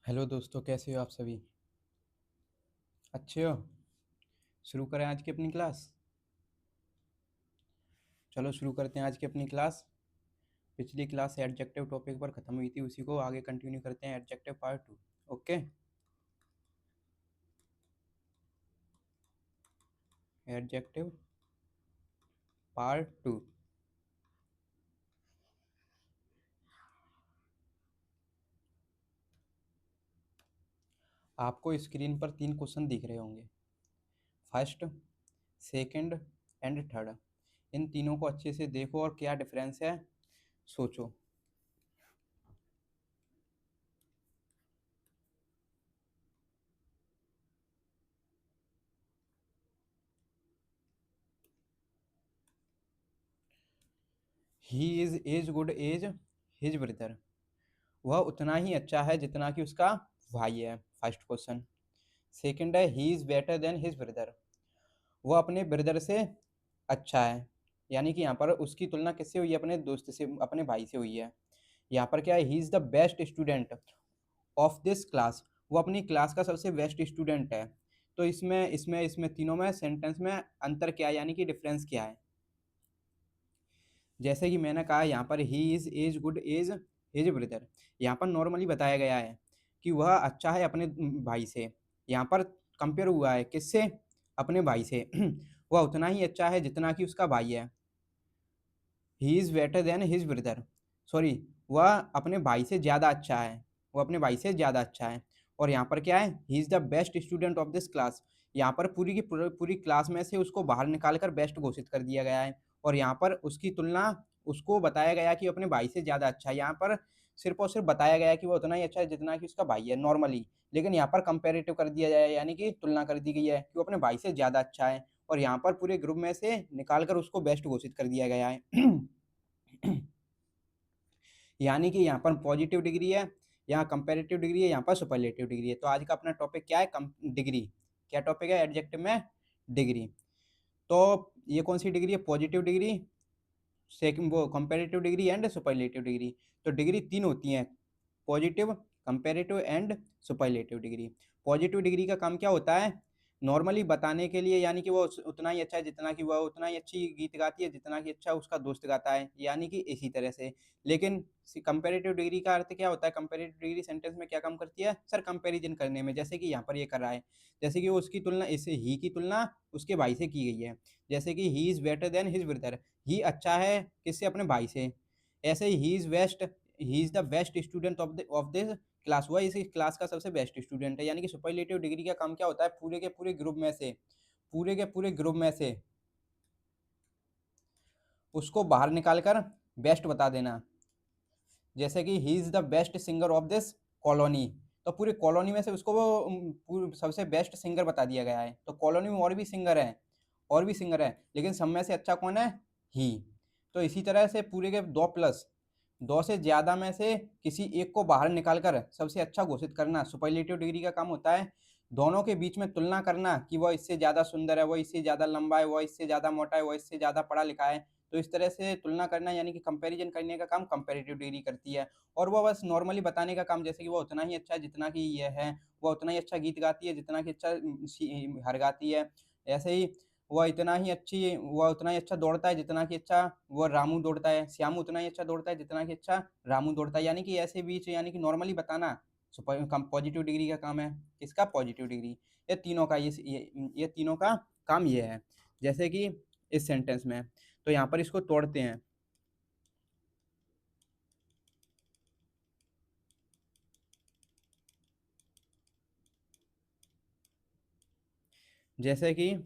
Hello दोस्तों, कैसे हो आप सभी? अच्छे हो? शुरू करें आज की अपनी क्लास। चलो शुरू करते हैं आज की अपनी क्लास। पिछली क्लास एडजेक्टिव टॉपिक पर ख़त्म हुई थी, उसी को आगे कंटिन्यू करते हैं। Adjective part 2। Okay. Adjective part 2। आपको स्क्रीन पर 3 क्वेश्चन दिख रहे होंगे। First, second and third. इन तीनों को अच्छे से देखो और क्या डिफरेंस है सोचो। He is as good as his brother. वह उतना ही अच्छा है जितना कि उसका भाई है। First question. सेकंड है, he is better than his brother. वो अपने ब्रदर से अच्छा है, यानी कि यहाँ पर उसकी तुलना किससे हुई है? अपने दोस्त से, अपने भाई से हुई है। यहाँ पर क्या है? He is the best student of this class. वो अपनी क्लास का सबसे बेस्ट स्टूडेंट है। तो इसमें इसमें इसमें तीनों में सेंटेंस में अंतर क्या है, यानी कि डिफरेंस क्या है? जैसे कि मैंने कहा यहाँ पर he is as good as his brother. यहाँ पर नॉर्मली बताया गया है कि वह अच्छा है अपने भाई से। यहाँ पर कंपेयर हुआ है किससे? अपने भाई से। वह उतना ही अच्छा है जितना कि उसका भाई है। ही is better than his brother. Sorry, वह अपने भाई से ज़्यादा अच्छा है। वो अपने भाई से ज़्यादा अच्छा है। और यहाँ पर क्या है? ही is the best student of this class. यहाँ पर पूरी की पूरी क्लास में से उसको बाहर निकाल कर बेस्ट घोषित कर दिया गया है। और यहाँ पर उसकी तुलना, उसको बताया गया कि अपने भाई से ज़्यादा अच्छा है। यहाँ पर सिर्फ और सिर्फ बताया गया कि वो उतना ही अच्छा है जितना कि उसका भाई है नॉर्मली। लेकिन यहाँ पर कंपेरेटिव कर दिया जाए, यानी कि तुलना कर दी गई है कि वो अपने भाई से ज़्यादा अच्छा है। और यहाँ पर पूरे ग्रुप में से निकाल कर उसको बेस्ट घोषित कर दिया गया है। यानी कि यहाँ पर पॉजिटिव डिग्री है, यहाँ कंपेरेटिव डिग्री है, यहाँ पर सुपरलेटिव डिग्री है। तो आज का अपना टॉपिक क्या है? डिग्री। क्या टॉपिक है? एडजेक्टिव में डिग्री। तो ये कौन सी डिग्री है? पॉजिटिव डिग्री, सेकंड वो comparative degree and superlative degree. तो डिग्री 3 होती हैं: positive, comparative and superlative degree. Positive degree का काम क्या होता है? नॉर्मली बताने के लिए, यानी कि वो उतना ही अच्छा है जितना कि वह उतना ही अच्छी गीत गाती है जितना कि अच्छा उसका दोस्त गाता है, यानी कि इसी तरह से। लेकिन कंपेरेटिव डिग्री का अर्थ क्या होता है? कंपेरेटिव डिग्री सेंटेंस में क्या काम करती है सर? कंपैरिजन करने में। जैसे कि यहाँ पर ये कर रहा है, जैसे कि वो उसकी तुलना, इस ही की तुलना उसके भाई से की गई है। जैसे कि he is better than his brother. He अच्छा है किससे? अपने भाई से। ऐसे ही he is the best student of this class. वह इस क्लास का सबसे बेस्ट स्टूडेंट है। यानी कि सुपरलेटिव डिग्री का काम क्या होता है? पूरे के पूरे ग्रुप में से, पूरे के पूरे ग्रुप में से उसको बाहर निकाल कर बेस्ट बता देना। जैसे कि he is the best singer of this colony. तो पूरी कॉलोनी में से उसको वो सबसे बेस्ट सिंगर बता दिया गया है। तो कॉलोनी में और भी सिंगर हैं, और भी सिंगर हैं, लेकिन सब में से अच्छा कौन है? ही। तो इसी तरह से पूरे के दो प्लस दो से ज़्यादा में से किसी एक को बाहर निकाल कर सबसे अच्छा घोषित करना सुपरलेटिव डिग्री का काम होता है। दोनों के बीच में तुलना करना कि वह इससे ज़्यादा सुंदर है, वह इससे ज़्यादा लंबा है, वह इससे ज़्यादा मोटा है, वह इससे ज़्यादा पढ़ा लिखा है। तो इस तरह से तुलना करना, यानी कि कंपैरिजन करने का काम कंपैरेटिव डिग्री करती है। और वो बस नॉर्मली बताने का काम, जैसे कि वो उतना ही अच्छा है जितना कि ये है, वो उतना ही अच्छा गीत गाती है जितना कि अच्छा हर गाती है। ऐसे ही वह उतना ही अच्छा दौड़ता है जितना कि अच्छा वो रामू दौड़ता है। श्यामू उतना ही अच्छा दौड़ता है जितना कि अच्छा रामू दौड़ता है। यानी कि ऐसे बीच, यानी कि नॉर्मली बताना सुपर कम पॉजिटिव डिग्री का काम है। किसका? Positive degree. ये तीनों का ये तीनों का काम ये है। जैसे कि इस सेंटेंस में, तो यहाँ पर इसको तोड़ते हैं। जैसे कि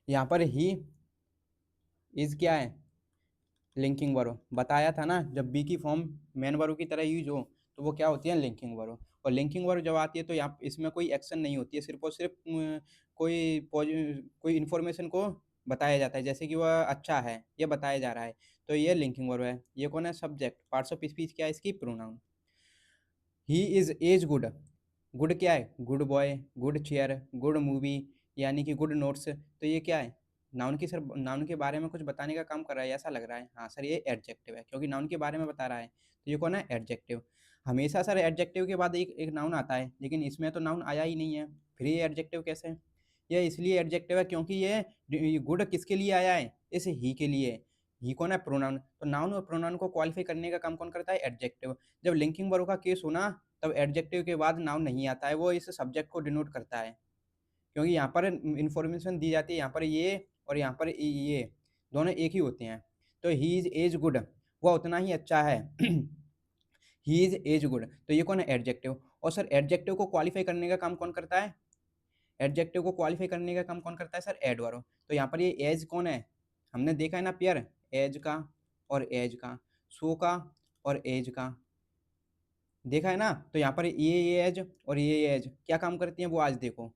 यहाँ पर ही इज क्या है? Linking verb. बताया था ना, जब बी की फॉर्म मेन वर्ब की तरह यूज हो तो वो क्या होती है? Linking verb. और लिंकिंग वर्ब जब आती है तो यहाँ इसमें कोई एक्शन नहीं होती है, सिर्फ और सिर्फ कोई इन्फॉर्मेशन को बताया जाता है। जैसे कि वह अच्छा है, ये बताया जा रहा है, तो ये लिंकिंग वर्ब है। ये कौन है? सब्जेक्ट। पार्ट्स ऑफ स्पीच क्या है इसकी? Pronoun. He is as good. Good क्या है? Good boy, good chair, good movie, यानी कि गुड नोट्स। तो ये क्या है? नाउन की, सर नाउन के बारे में कुछ बताने का काम कर रहा है, ऐसा लग रहा है। हाँ सर, ये एडजेक्टिव है क्योंकि नाउन के बारे में बता रहा है, तो ये कौन है? एडजेक्टिव। हमेशा सर एडजेक्टिव के बाद एक एक नाउन आता है, लेकिन इसमें तो नाउन आया ही नहीं है, फिर ये एडजेक्टिव कैसे है? ये इसलिए एडजेक्टिव है क्योंकि ये गुड किसके लिए आया है? इस ही के लिए। ही कौन है? प्रोनाउन। तो नाउन और प्रोनाउन को क्वालिफाई करने का काम कौन करता है? एडजेक्टिव। जब लिंकिंग वर्ब का केस हो ना, तब एडजेक्टिव के बाद नाउन नहीं आता है, वो इस सब्जेक्ट को डिनोट करता है, क्योंकि यहाँ पर इंफॉर्मेशन दी जाती है, यहाँ पर ये और यहाँ पर ये दोनों एक ही होते हैं। तो ही इज एज गुड, वह उतना ही अच्छा है। ही इज एज गुड, तो ये कौन है? एडजेक्टिव। और सर एडजेक्टिव को क्वालिफाई करने का काम कौन करता है? एडजेक्टिव को क्वालिफाई करने का काम कौन करता है सर? एडवर्ब। तो यहाँ पर ये एज कौन है? हमने देखा है ना पेयर, एज का और एज का, सो का और एज का, देखा है ना। तो यहाँ पर ये एज और ये एज क्या काम करती हैं वो आज देखो।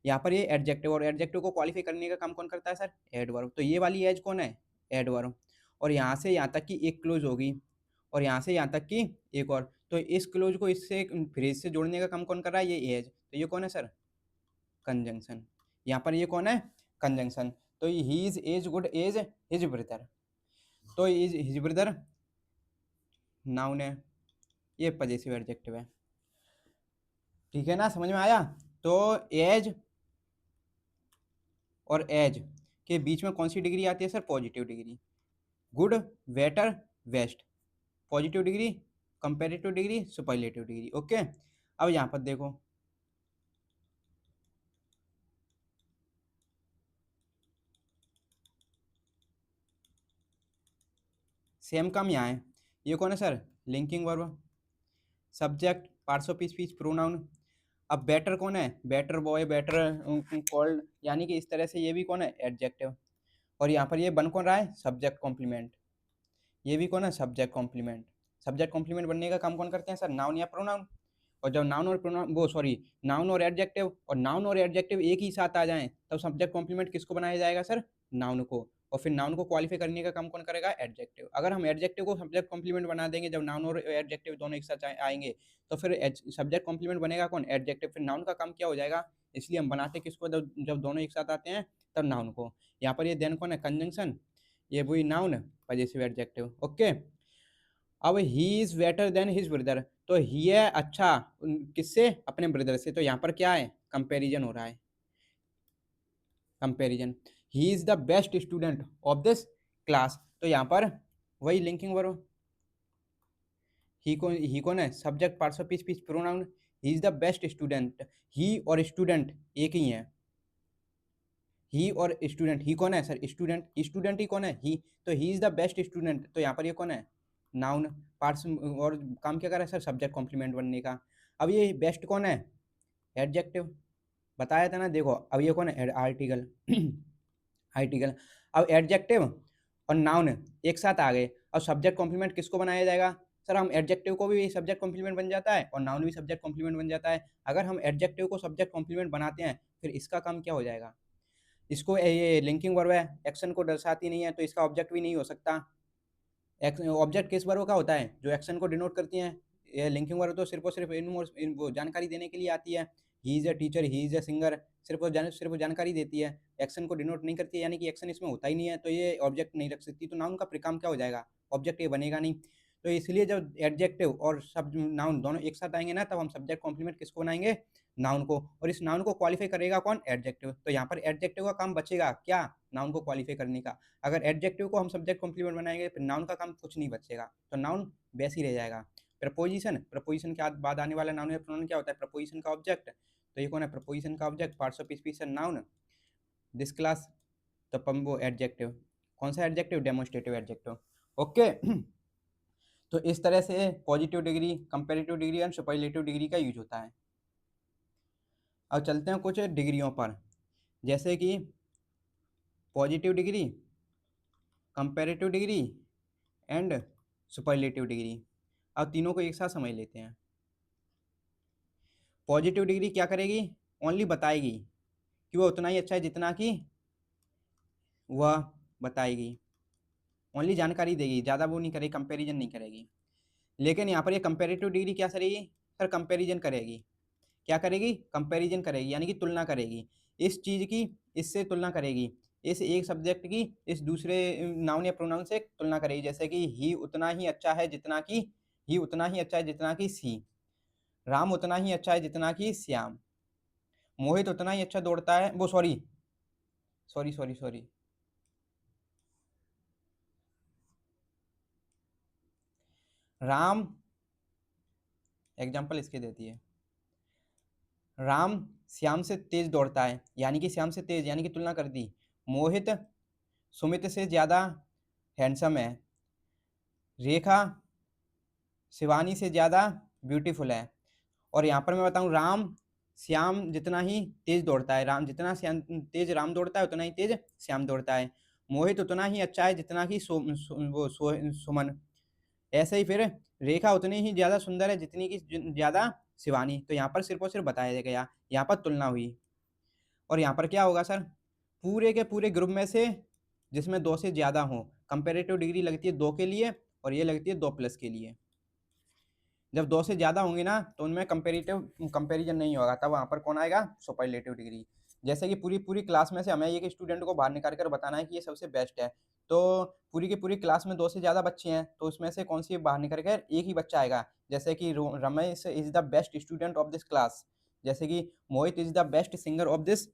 यहाँ पर ये एडजेक्टिव, और एडजेक्टिव को क्वालिफाई करने का काम कौन करता है सर? एडवर्ब। तो ये वाली एज कौन है? एडवर्ब। और यहाँ से यहाँ तक की एक क्लोज होगी, और यहाँ से यहाँ तक की एक और, तो इस क्लोज को इससे फ्रेज से जोड़ने का काम कौन कर रहा है? ये एज। तो ये कौन है सर? कंजंक्शन। यहाँ पर ये कौन है? कंजंक्शन। तो he is as good as his brother, तो इज हिज ब्रदर नाउन है, ये पजेसिव एडजेक्टिव है। ठीक है ना, समझ में आया? तो एज और एज के बीच में कौन सी डिग्री आती है sir? Positive degree. Good, better, best, positive degree, comparative degree, superlative degree. Okay, अब यहाँ पर देखो, सेम काम यहाँ है। ये कौन है sir? Linking verb, subject, parts of speech, pronoun. अब बेटर कौन है? बेटर बॉय, बेटर कॉल्ड, यानी कि इस तरह से ये भी कौन है? एडजेक्टिव। और यहाँ पर ये बन कौन रहा है? Subject complement. ये भी कौन है? Subject complement. सब्जेक्ट कॉम्प्लीमेंट बनने का काम कौन करते हैं सर? नाउन या प्रोनाउन। और जब नाउन और प्रोनाउन वो सॉरी नाउन और एडजेक्टिव, और नाउन और एडजेक्टिव एक ही साथ आ जाएं, तब सब्जेक्ट कॉम्प्लीमेंट किसको बनाया जाएगा सर? नाउन को। और फिर नाउन को क्वालिफाई करने का काम कौन करेगा? एडजेक्टिव। अगर हम एडजेक्टिव को सब्जेक्ट कॉम्प्लीमेंट बना देंगे, जब नाउन और एडजेक्टिव दोनों एक साथ आएंगे, तो फिर सब्जेक्ट कॉम्प्लीमेंट बनेगा कौन? एडजेक्टिव। फिर नाउन का काम क्या हो जाएगा? इसलिए हम बनाते किसको? जब दोनों एक साथ आते हैं तब नाउन को। यहाँ पर ये देन कौन है? कंजंक्शन। ये वही नाउन, पजेसिव एडजेक्टिव। ओके, अब he is better than his brother, तो ही है अच्छा किससे? अपने ब्रदर से। तो यहाँ पर क्या है? कंपैरिजन हो रहा है, comparison. He is the best student of this class, तो यहाँ पर वही लिंकिंग वर्ब। ही कौन है? Subject, parts of speech, pronoun. He is the best student, he और स्टूडेंट एक ही है। ही और स्टूडेंट, ही कौन है सर? स्टूडेंट। स्टूडेंट ही कौन है? ही। तो he is the best student, तो यहाँ पर ये कौन है? नाउन। पार्ट्स और काम क्या कर रहा है सर? सब्जेक्ट कॉम्प्लीमेंट बनने का। अब ये बेस्ट कौन है? एडजेक्टिव। बताया था ना, देखो अब ये कौन है? आर्टिकल। आर्टिकल। अब एडजेक्टिव और नाउन एक साथ आ गए, अब सब्जेक्ट कॉम्प्लीमेंट किसको बनाया जाएगा सर? हम एडजेक्टिव को भी सब्जेक्ट कॉम्प्लीमेंट बन जाता है और नाउन भी सब्जेक्ट कॉम्प्लीमेंट बन जाता है। अगर हम एडजेक्टिव को सब्जेक्ट कॉम्प्लीमेंट बनाते हैं, फिर इसका काम क्या हो जाएगा? इसको ये लिंकिंग वर्ब है, एक्शन को दर्शाती नहीं है, तो इसका ऑब्जेक्ट भी नहीं हो सकता। ऑब्जेक्ट किस वर्ब का होता है? जो एक्शन को डिनोट करती हैं। ये लिंकिंग वर्ब तो सिर्फ और सिर्फ वो जानकारी देने के लिए आती है। He is a teacher, he is a singer, सिर्फ वो जानकारी देती है, एक्शन को डिनोट नहीं करती है, यानी कि एक्शन इसमें होता ही नहीं है, तो ये ऑब्जेक्ट नहीं रख सकती। तो नाउन का काम क्या हो जाएगा? ऑब्जेक्ट ये बनेगा नहीं। तो इसलिए जब एडजेक्टिव और सब नाउन दोनों एक साथ आएंगे ना, तब हम सब्जेक्ट कॉम्प्लीमेंट किसको बनाएंगे? नाउन को। और इस नाउन को क्वालिफाई करेगा कौन? एडजेक्टिव। तो यहाँ पर एडजेक्टिव का काम बचेगा क्या? नाउन को क्वालिफाई करने का। अगर एडजेक्टिव को हम सब्जेक्ट कॉम्प्लीमेंट बनाएंगे, फिर नाउन का काम कुछ नहीं बचेगा, तो नाउन वैसे ही रह जाएगा। प्रपोजिशन, प्रपोजिशन के बाद आने वाला नाउन या प्रोनाउन क्या होता है? प्रपोजिशन का ऑब्जेक्ट। तो ये कौन है? प्रपोजिशन का object, parts of speech noun, this class. तो वो एडजेक्टिव, कौन सा एडजेक्टिव? Demonstrative adjective. ओके। तो इस तरह से positive degree, comparative degree and superlative degree का यूज होता है। अब चलते हैं कुछ डिग्रियों पर, जैसे कि positive degree, comparative degree and superlative degree. अब तीनों को एक साथ समझ लेते हैं। पॉजिटिव डिग्री क्या करेगी? ओनली बताएगी कि वह उतना ही अच्छा है जितना कि वह बताएगी, ओनली जानकारी देगी, ज़्यादा वो नहीं करेगी, कंपैरिजन नहीं करेगी। लेकिन यहाँ पर ये कंपेरेटिव डिग्री क्या करेगी सर? कंपैरिजन करेगी। क्या करेगी? कंपैरिजन करेगी, यानी कि तुलना करेगी इस चीज़ की, इससे तुलना करेगी, इस एक सब्जेक्ट की इस दूसरे नाउन या प्रोनाउन से तुलना करेगी। जैसे कि ही उतना ही अच्छा है जितना कि ही उतना ही अच्छा है जितना कि सी। राम उतना ही अच्छा है जितना कि श्याम। मोहित उतना ही अच्छा दौड़ता है, वो sorry sorry sorry sorry, Ram, example इसके देती है, राम श्याम से तेज दौड़ता है, यानी कि श्याम से तेज, यानी कि तुलना कर दी। मोहित सुमित से ज्यादा हैंडसम है। रेखा शिवानी से ज्यादा ब्यूटीफुल है। और यहाँ पर मैं बताऊँ, राम श्याम जितना ही तेज दौड़ता है, राम जितना श्याम तेज राम दौड़ता है उतना ही तेज श्याम दौड़ता है। मोहित उतना ही अच्छा है जितना कि सुमन। ऐसे ही फिर रेखा उतनी ही ज्यादा सुंदर है जितनी की ज्यादा शिवानी। तो यहाँ पर सिर्फ और सिर्फ बताया गया, यहाँ पर तुलना हुई। और यहाँ पर क्या होगा सर, पूरे के पूरे ग्रुप में से जिसमें 2 से ज्यादा हो, कंपेरेटिव डिग्री लगती है 2 के लिए और ये लगती है 2 प्लस के लिए। जब 2 से ज्यादा होंगे ना तो उनमें कंपेरिजन नहीं होगा, तब वहां पर कौन आएगा, सुपरलेटिव डिग्री। जैसे कि पूरी पूरी क्लास में से हमें एक स्टूडेंट को बाहर निकाल कर बताना है कि ये सबसे बेस्ट है, तो पूरी की पूरी क्लास में 2 से ज्यादा बच्चे हैं तो उसमें से कौन सी बाहर निकल कर एक ही बच्चा आएगा। जैसे कि Ramesh is the best student of this class, जैसे कि Mohit is the best singer of this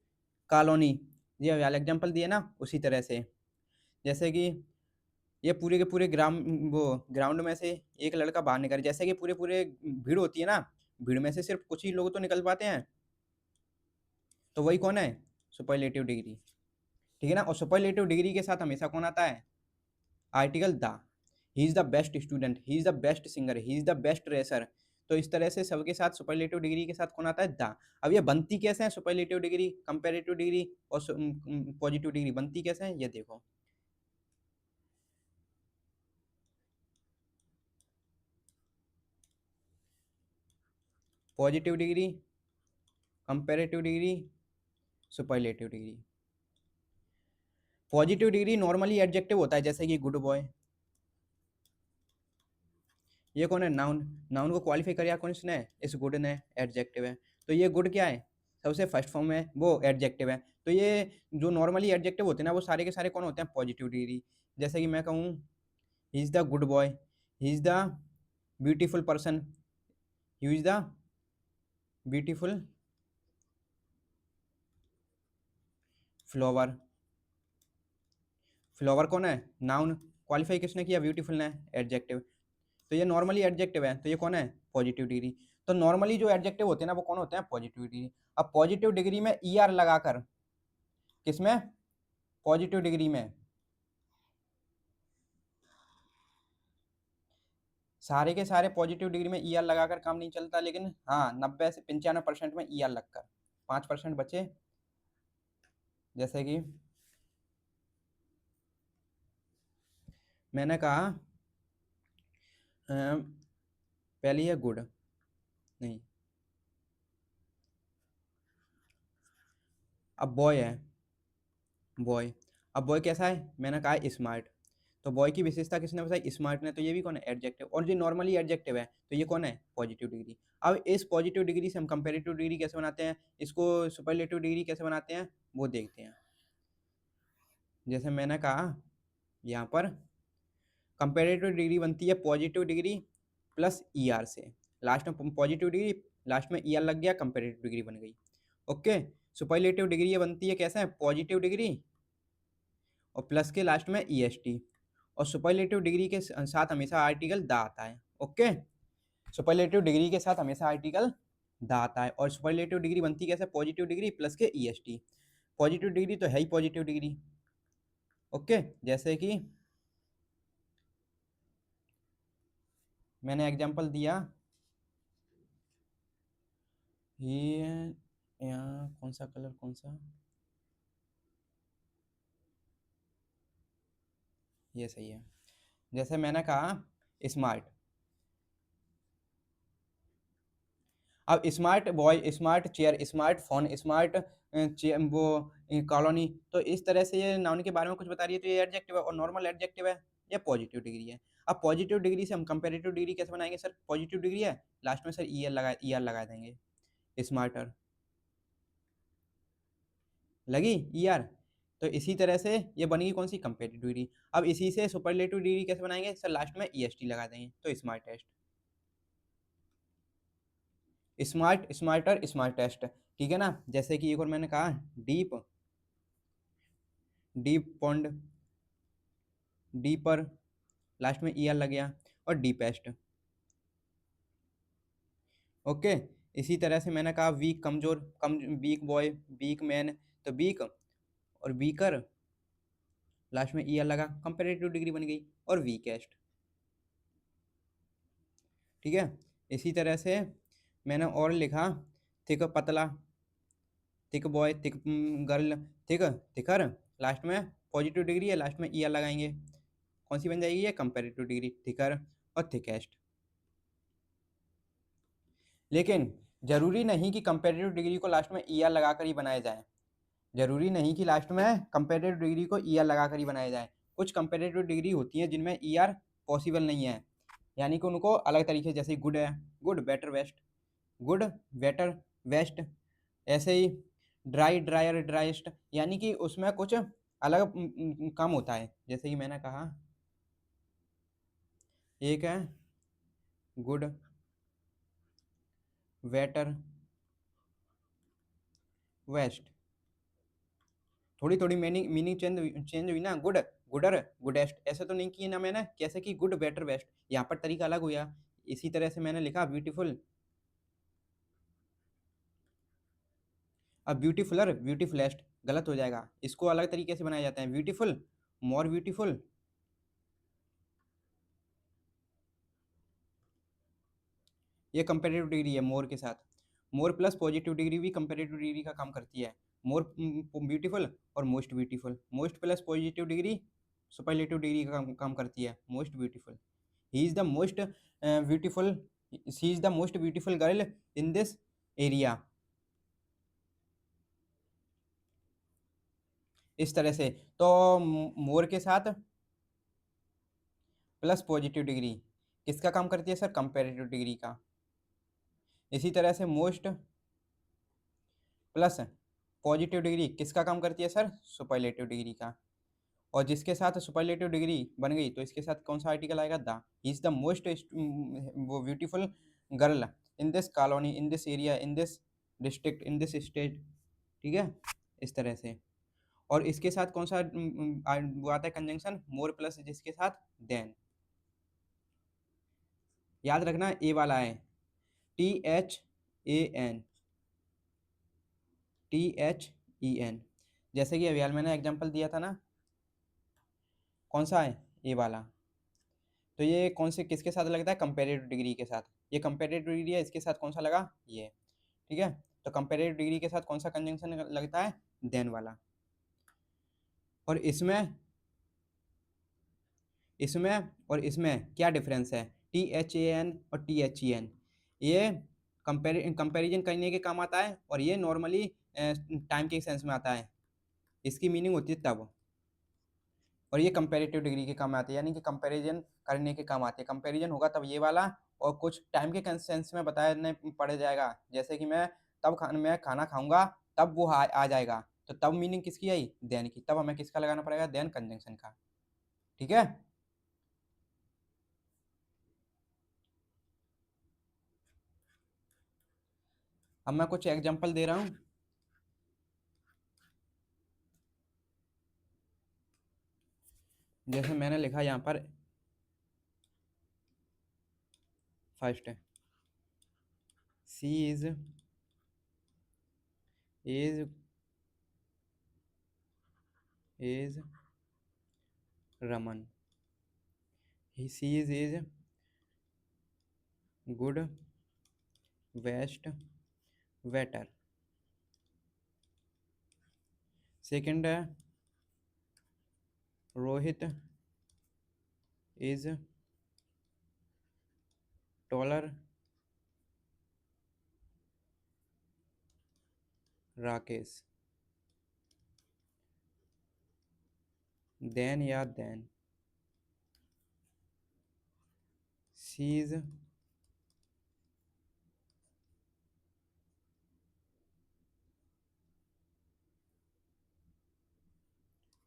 colony. ये वाला एग्जाम्पल दिए ना, उसी तरह से। जैसे कि ये पूरे के पूरे ग्राउंड में से एक लड़का बाहर निकल, जैसे कि पूरे पूरे भीड़ होती है ना, भीड़ में से सिर्फ कुछ ही लोग तो निकल पाते हैं, तो वही कौन है, सुपरलेटिव डिग्री। ठीक है ना। और सुपरलेटिव डिग्री के साथ हमेशा कौन आता है, article the. He is the best student, he is the best singer, he is the best racer. तो इस तरह से सबके साथ सुपरलेटिव डिग्री के साथ कौन आता है, द। अब ये बनती कैसे है सुपरलेटिव डिग्री, कंपेरेटिव डिग्री और पॉजिटिव डिग्री बनती कैसे है, ये देखो। Positive degree, comparative degree, superlative degree. Positive degree normally adjective होता है, जैसे कि गुड बॉय। ये कौन है, नाउन। नाउन को क्वालिफाई कर कौन इसने, इस गुड ने, एडजेक्टिव है। तो ये गुड क्या है, सबसे फर्स्ट फॉर्म में वो एडजेक्टिव है। तो ये जो नॉर्मली एडजेक्टिव होते हैं ना वो सारे के सारे कौन होते हैं, पॉजिटिव डिग्री। जैसे कि मैं कहूँ ही is the good boy, he is the beautiful person, he is the beautiful flower. Flower कौन है, नाउन। क्वालिफाई किसने किया, ब्यूटीफुल ने, एडजेक्टिव। तो ये नॉर्मली एडजेक्टिव है, तो ये कौन है, पॉजिटिव डिग्री। तो नॉर्मली जो एडजेक्टिव होते हैं ना वो कौन होते हैं, पॉजिटिव डिग्री। अब पॉजिटिव डिग्री में ER लगाकर, किसमें, पॉजिटिव डिग्री में, सारे के सारे पॉजिटिव डिग्री में ER लगाकर काम नहीं चलता, लेकिन हाँ 90 से 95% में ER लगकर 5% बचे। जैसे कि मैंने कहा पहले ये गुड, नहीं, अब बॉय है, बॉय। अब बॉय कैसा है, मैंने कहा स्मार्ट। तो बॉय की विशेषता किसने बताई, स्मार्ट ने। तो ये भी कौन है, एडजेक्टिव। और जो नॉर्मली एडजेक्टिव है तो ये कौन है, पॉजिटिव डिग्री। अब इस पॉजिटिव डिग्री से हम कंपेरेटिव डिग्री कैसे बनाते हैं, इसको सुपरलेटिव डिग्री कैसे बनाते हैं वो देखते हैं। जैसे मैंने कहा यहाँ पर कंपेरेटिव डिग्री बनती है पॉजिटिव डिग्री प्लस ER से, लास्ट में पॉजिटिव डिग्री, लास्ट में ER लग गया, कंपेरेटिव डिग्री बन गई। ओके। सुपरलेटिव डिग्री ये बनती है कैसे, पॉजिटिव डिग्री और प्लस के लास्ट में EST। और सुपरलेटिव डिग्री के साथ हमेशा आर्टिकल द आता है। ओके। सुपरलेटिव डिग्री के साथ हमेशा आर्टिकल द आता है। और सुपरलेटिव डिग्री बनती कैसे, पॉजिटिव डिग्री प्लस के EST। पॉजिटिव डिग्री तो है ही पॉजिटिव डिग्री। ओके। जैसे कि मैंने एग्जांपल दिया, ये यहाँ कौन सा कलर, कौन सा, ये सही है। जैसे मैंने कहा स्मार्ट। अब smart boy, smart chair, smart phone, smart वो कॉलोनी। तो इस तरह से ये नाउन के बारे में कुछ बता रही है, तो ये एडजेक्टिव है और नॉर्मल एडजेक्टिव है, ये पॉजिटिव डिग्री है। अब पॉजिटिव डिग्री से हम कंपेरेटिव डिग्री कैसे बनाएंगे, सर पॉजिटिव डिग्री है, लास्ट में सर ER लगा देंगे, स्मार्टर। लगी ER। तो इसी तरह से ये बनेगी कौन सी, कंपेरेटिव डिग्री। अब इसी से सुपरलेटिव डिग्री कैसे बनाएंगे, सर लास्ट में EST लगा देंगे, तो स्मार्टेस्ट। स्मार्ट, स्मार्टर, स्मार्टेस्ट, ठीक है ना। जैसे कि एक और मैंने कहा deep, deep pond, deeper, last में ईयर लग गया, और डीपेस्ट। ओके। इसी तरह से मैंने कहा वीक, कमजोर, कम, वीक बॉय, वीक मैन, तो वीक और वीकर, लास्ट में ईयर लगा, कंपेरेटिव डिग्री बन गई, और वीकेस्ट, ठीक है। इसी तरह से मैंने और लिखा थिक, पतला, thick boy, thick girl, thick, thicker, last में पॉजिटिव डिग्री है, लास्ट में ईयर लगाएंगे, कौन सी बन जाएगी ये, कंपेरेटिव डिग्री, थिकर और थिकेस्ट। लेकिन जरूरी नहीं कि कंपेरेटिव डिग्री को लास्ट में ईयर लगाकर ही बनाया जाए, जरूरी नहीं कि लास्ट में कंपेरेटिव डिग्री को ईयर लगाकर ही बनाया जाए। कुछ कंपेरेटिव डिग्री होती हैं जिनमें ईयर पॉसिबल नहीं है, यानी कि उनको अलग तरीके, जैसे गुड है, good better best, good better best, ऐसे ही ड्राई ड्रायर ड्राइस्ट, यानी कि उसमें कुछ अलग कम होता है। जैसे कि मैंने कहा एक है गुड बेटर वेस्ट, थोड़ी थोड़ी मीनिंग मीनिंग चेंज हुई ना, गुड, गुडर, गुडेस्ट, ऐसे तो नहीं किए ना मैंने, कैसे कि गुड बेटर बेस्ट, यहाँ पर तरीका अलग हुआ। इसी तरह से मैंने लिखा ब्यूटीफुल, अब ब्यूटीफुलर, ब्यूटीफुलेस्ट गलत हो जाएगा, इसको अलग तरीके से बनाया जाता है, ब्यूटीफुल, मोर ब्यूटीफुल, ये कंपेरेटिव डिग्री है मोर के साथ, मोर प्लस पॉजिटिव डिग्री भी कंपेरेटिव डिग्री का काम करती है, मोर ब्यूटीफुल और most beautiful, most plus positive degree superlative degree का काम करती है, most beautiful, he is the most beautiful, she is the most beautiful girl in this area, इस तरह से। तो मोर के साथ प्लस पॉजिटिव डिग्री किसका काम करती है सर, कंपेरेटिव डिग्री का। इसी तरह से मोस्ट प्लस पॉजिटिव डिग्री किसका काम करती है सर, सुपरलेटिव डिग्री का। और जिसके साथ सुपरलेटिव डिग्री बन गई तो इसके साथ कौन सा आर्टिकल आएगा, the, he is the most वो beautiful girl in this colony, in this area, in this district, in this state, ठीक है, इस तरह से। और इसके साथ कौन सा वो आता है कंजंक्शन, मोर प्लस जिसके साथ देन, याद रखना ए वाला है, THAN, THEN, जैसे कि अभी हाल मैंने एग्जांपल दिया था ना, कौन सा है, ए वाला, तो ये कौन से किसके साथ लगता है, कंपेरेटिव डिग्री के साथ, ये कंपेरेटिव डिग्री है, इसके साथ कौन सा लगा, ये, ठीक है। तो कंपेरेटिव डिग्री के साथ कौन सा कंजंक्शन लगता है, देन वाला। और इसमें, इसमें और इसमें क्या डिफरेंस है, THAN और THEN, ये कंपेरिजन करने के काम आता है, और ये नॉर्मली टाइम के सेंस में आता है, इसकी मीनिंग होती है तब, और ये कंपेरेटिव डिग्री के काम आते हैं, यानी कि कंपैरिजन करने के काम आते हैं, कंपैरिजन होगा तब ये वाला, और कुछ टाइम के सेंस में बताने पड़ जाएगा, जैसे कि मैं खाना खाऊंगा तब वो आ जाएगा, तो तब मीनिंग किसकी आई, देन की, तब हमें किसका लगाना पड़ेगा, देन कंजंक्शन का, ठीक है। अब मैं कुछ एग्जांपल दे रहा हूँ, जैसे मैंने लिखा यहाँ पर, फर्स्ट है she is is Raman, she is good best better, second है Rohit is taller Rakesh, then या then, she is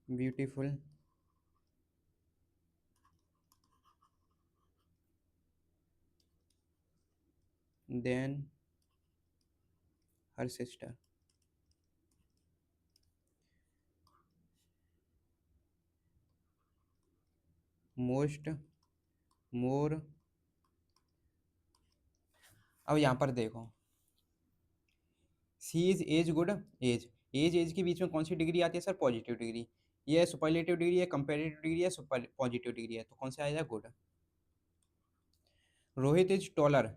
beautiful, then her sister, most, more. अब यहाँ पर देखो, she is as good, as, as के बीच में कौन सी डिग्री आती है सर? Positive degree. ये सुपरलेटिव डिग्री है, कंपेरेटिव डिग्री है, सुपर पॉजिटिव डिग्री है, तो कौन सा आएगा? Good. Rohit is taller,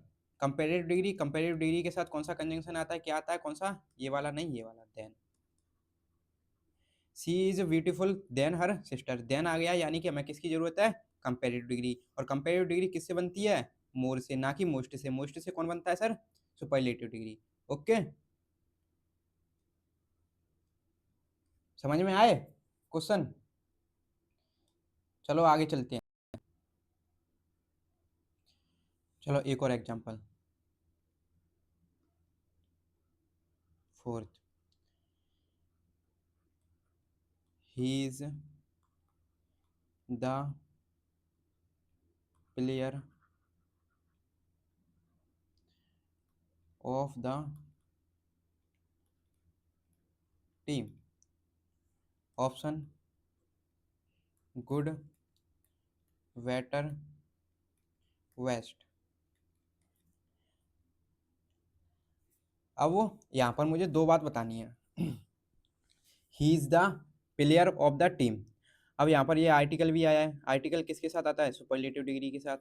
comparative degree, comparative degree के साथ कौन सा कंजंक्शन आता है? क्या आता है? कौन सा? ये वाला नहीं, ये वाला, then. She is beautiful then her sister, then आ गया, यानी कि हमें किसकी जरूरत है? Comparative degree. और कंपेरेटिव डिग्री किससे बनती है? मोर से, ना कि मोस्ट से। मोस्ट से कौन बनता है सर? Superlative degree. ओके, समझ में आए क्वेश्चन? चलो आगे चलते हैं। चलो एक और example, fourth, he is the player of the team, option good, better, best. अब वो यहाँ पर मुझे दो बात बतानी है। He is the player of the team. अब यहाँ पर ये आर्टिकल भी आया है, आर्टिकल किसके साथ आता है? सुपरलेटिव डिग्री के साथ।